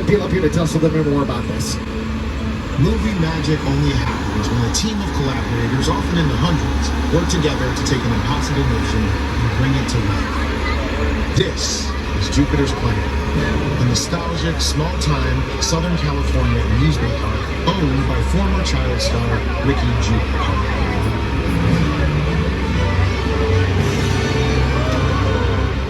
Jordan Peele up here to tell us a little bit more about this. Movie magic only happens when a team of collaborators, often in the hundreds, work together to take an impossible notion and bring it to life. This is Jupiter's Planet, a nostalgic, small-time Southern California amusement park owned by former child star Ricky Jupiter.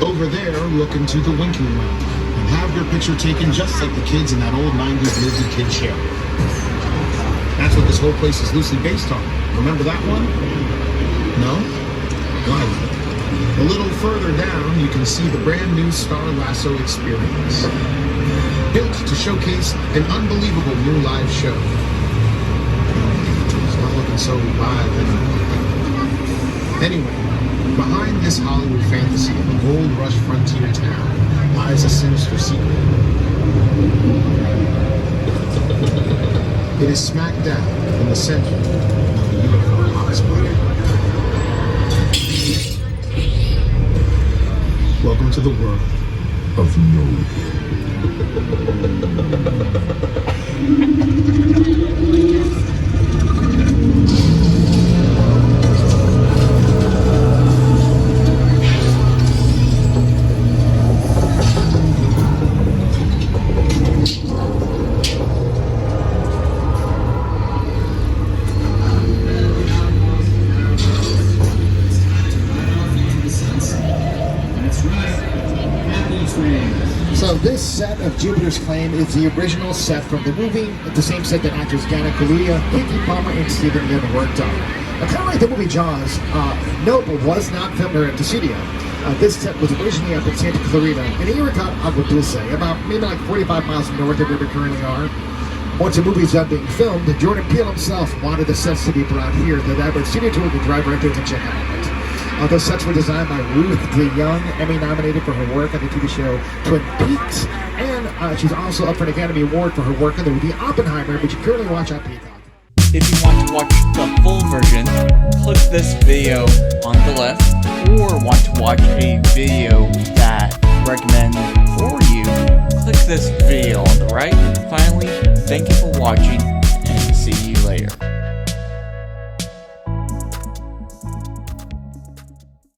Over there, look into the winking well and have your picture taken just like the kids in that old 90s movie Kid Show. That's what this whole place is loosely based on. Remember that one? No? Well, a little further down, you can see the brand new Star Lasso experience. Built to showcase an unbelievable new live show. It's not looking so live anymore. Anyway, behind this Hollywood fantasy of a gold rush frontier town lies a sinister secret. It is smack dab in the center of the unicorn hotspot. Welcome to the world of So this set of Jupiter's Claim is the original set from the movie, the same set that actors Dana Kaluuya, Kiki Palmer, and Stephen Yeun worked on. Kind of like the movie Jaws, nope, it was not filmed at the studio. This set was originally up in Santa Clarita, in Irricat, Agua Dulce, about maybe like 45 miles north of where we currently are. Once the movie's done being filmed, Jordan Peele himself wanted the sets to be brought here, that would studio tour to drive right there to check out. Those sets were designed by Ruth DeYoung, Emmy-nominated for her work on the TV show Twin Peaks, and she's also up for an Academy Award for her work on the movie Oppenheimer, which you currently watch on Peacock. If you want to watch the full version, click this video on the left, or want to watch a video that recommends for you, click this video on the right. Finally, thank you for watching, and see you later.